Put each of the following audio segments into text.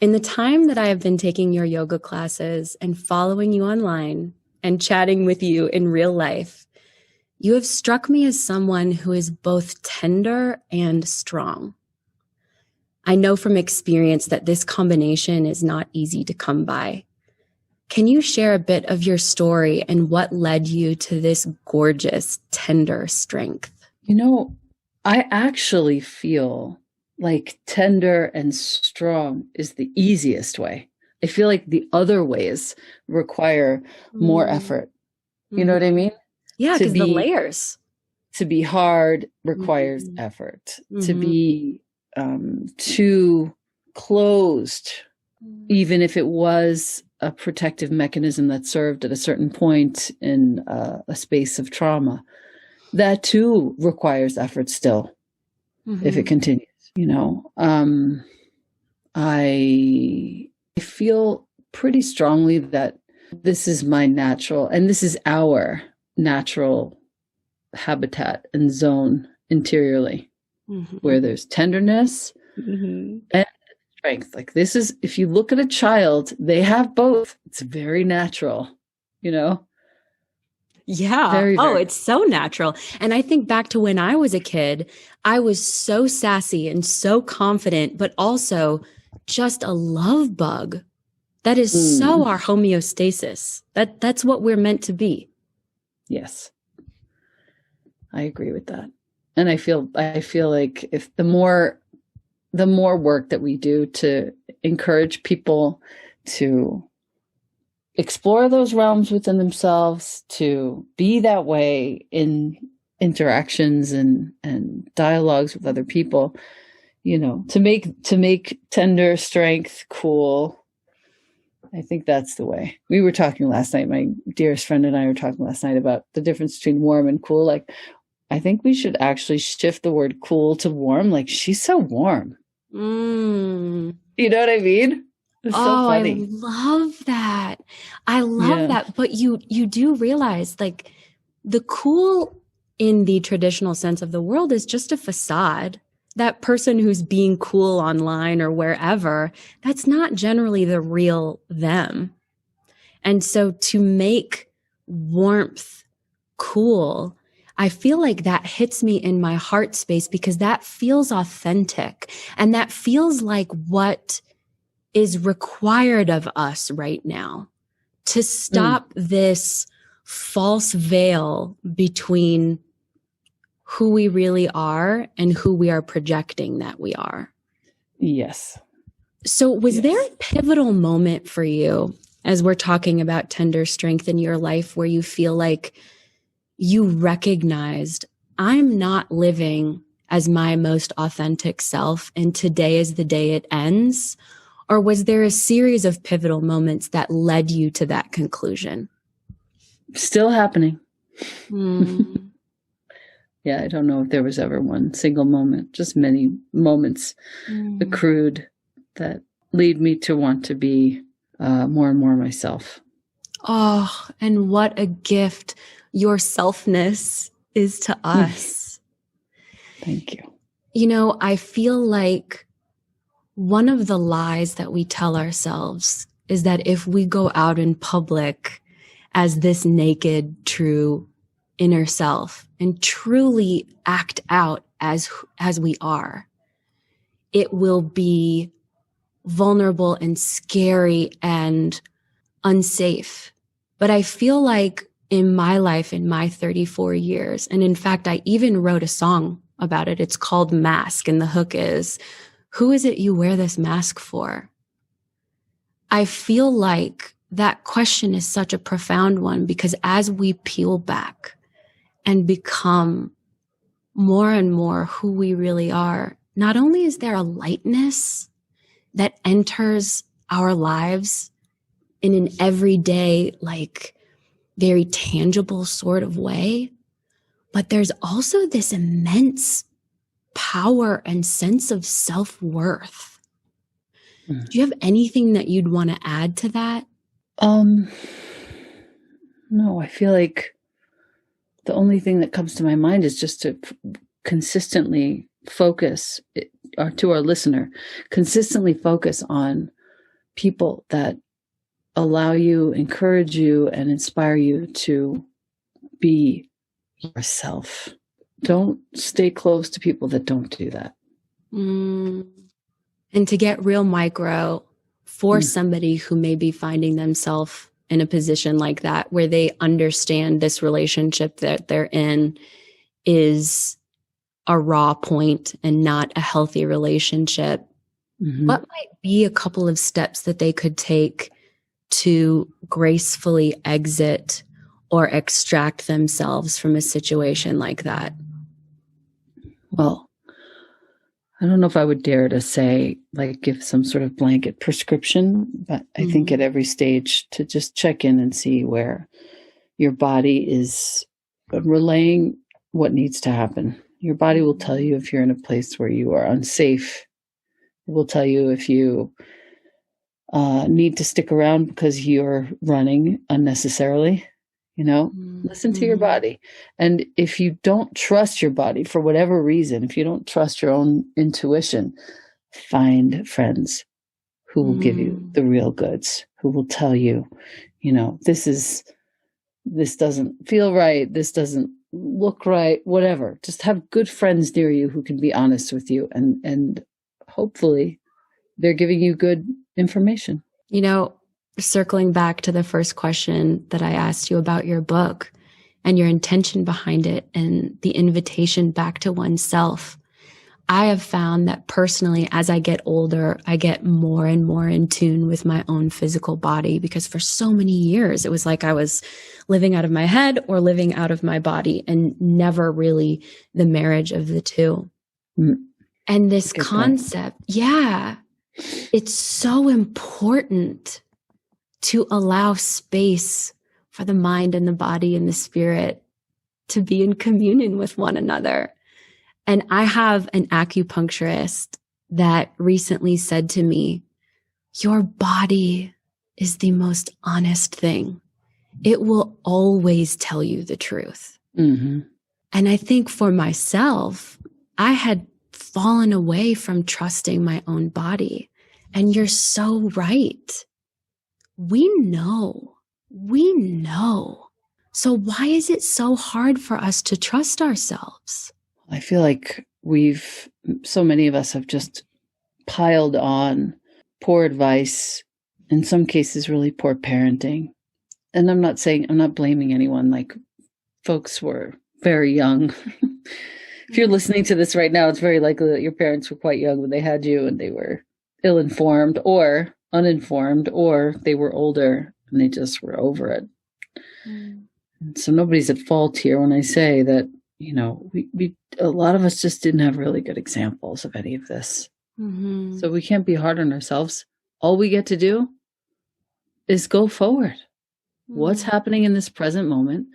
In the time that I have been taking your yoga classes and following you online and chatting with you in real life, you have struck me as someone who is both tender and strong. I know from experience that this combination is not easy to come by. Can you share a bit of your story and what led you to this gorgeous, tender strength? You know, I actually feel like tender and strong is the easiest way. I feel like the other ways require more effort. You know what I mean? Yeah, because the layers. To be hard requires effort. To be too closed, even if it was a protective mechanism that served at a certain point in a space of trauma, that too requires effort still, if it continues. You know, I feel pretty strongly that this is my natural, and this is our natural habitat and zone interiorly, where there's tenderness and strength. Like this is, if you look at a child, they have both. It's very natural, you know? Yeah. Very, very. It's so natural. And I think back to when I was a kid, I was so sassy and so confident, but also just a love bug. That is so our homeostasis. That's what we're meant to be. Yes. I agree with that. And I feel like if the more work that we do to encourage people to explore those realms within themselves, to be that way in interactions and dialogues with other people, you know, to make tender strength cool. I think that's the way. We were talking last night, my dearest friend and I were talking last night about the difference between warm and cool. Like, I think we should actually shift the word cool to warm. Like, she's so warm. You know what I mean? It's so funny. I love that. I love that. But you do realize, like, the cool in the traditional sense of the world is just a facade. That person who's being cool online or wherever, that's not generally the real them. And so to make warmth cool, I feel like that hits me in my heart space because that feels authentic and that feels like what is required of us right now to stop this false veil between who we really are and who we are projecting that we are. Yes. So was there a pivotal moment for you as we're talking about tender strength in your life where you feel like you recognized, I'm not living as my most authentic self and today is the day it ends? Or was there a series of pivotal moments that led you to that conclusion? Still happening. Yeah, I don't know if there was ever one single moment, just many moments accrued that lead me to want to be more and more myself. Oh, and what a gift your selfness is to us. Thank you. You know, I feel like one of the lies that we tell ourselves is that if we go out in public as this naked, true inner self and truly act out as we are, it will be vulnerable and scary and unsafe. But I feel like in my life, in my 34 years, and in fact, I even wrote a song about it. It's called Mask. And the hook is, who is it you wear this mask for? I feel like that question is such a profound one because as we peel back and become more and more who we really are, not only is there a lightness that enters our lives in an everyday, like very tangible sort of way, but there's also this immense power and sense of self-worth. Do you have anything that you'd want to add to that? No, I feel like the only thing that comes to my mind is just to consistently focus to our listener, consistently focus on people that allow you, encourage you, and inspire you to be yourself. Don't stay close to people that don't do that. And to get real micro for somebody who may be finding themselves in a position like that, where they understand this relationship that they're in is a raw point and not a healthy relationship. What might be a couple of steps that they could take to gracefully exit or extract themselves from a situation like that? Well, I don't know if I would dare to say, like, give some sort of blanket prescription, but I think at every stage to just check in and see where your body is relaying what needs to happen. Your body will tell you if you're in a place where you are unsafe. It will tell you if you need to stick around because you're running unnecessarily. Listen to your body. And if you don't trust your body for whatever reason, if you don't trust your own intuition, find friends who will give you the real goods, who will tell you, this doesn't feel right. This doesn't look right, whatever. Just have good friends near you who can be honest with you. And hopefully they're giving you good information. Circling back to the first question that I asked you about your book and your intention behind it and the invitation back to oneself, I have found that personally, as I get older, I get more and more in tune with my own physical body, because for so many years, it was like I was living out of my head or living out of my body, and never really the marriage of the two. And this concept, it's so important to allow space for the mind and the body and the spirit to be in communion with one another. And I have an acupuncturist that recently said to me, your body is the most honest thing. It will always tell you the truth. And I think for myself, I had fallen away from trusting my own body. And you're so right. We know. So why is it so hard for us to trust ourselves? I feel like so many of us have just piled on poor advice, in some cases, really poor parenting. And I'm not blaming anyone. Like, folks were very young. If you're listening to this right now, it's very likely that your parents were quite young when they had you, and they were ill-informed or uninformed, or they were older and they just were over it. And so nobody's at fault here when I say that, we a lot of us just didn't have really good examples of any of this. So we can't be hard on ourselves. All we get to do is go forward. What's happening in this present moment?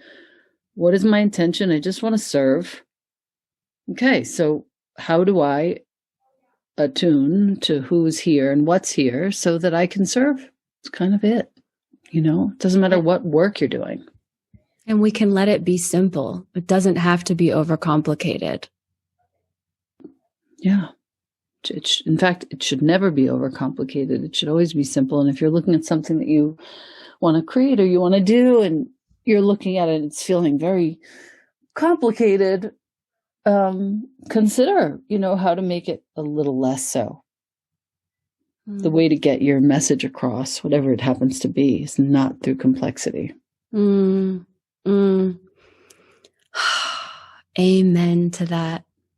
What is my intention? I just want to serve. Okay, so how do I attune to who's here and what's here so that I can serve? It's kind of it. It doesn't matter what work you're doing. And we can let it be simple. It doesn't have to be overcomplicated. Yeah. In fact, it should never be overcomplicated. It should always be simple. And if you're looking at something that you want to create or you want to do, and you're looking at it and it's feeling very complicated, consider, how to make it a little less so. The way to get your message across, whatever it happens to be, is not through complexity. Amen to that.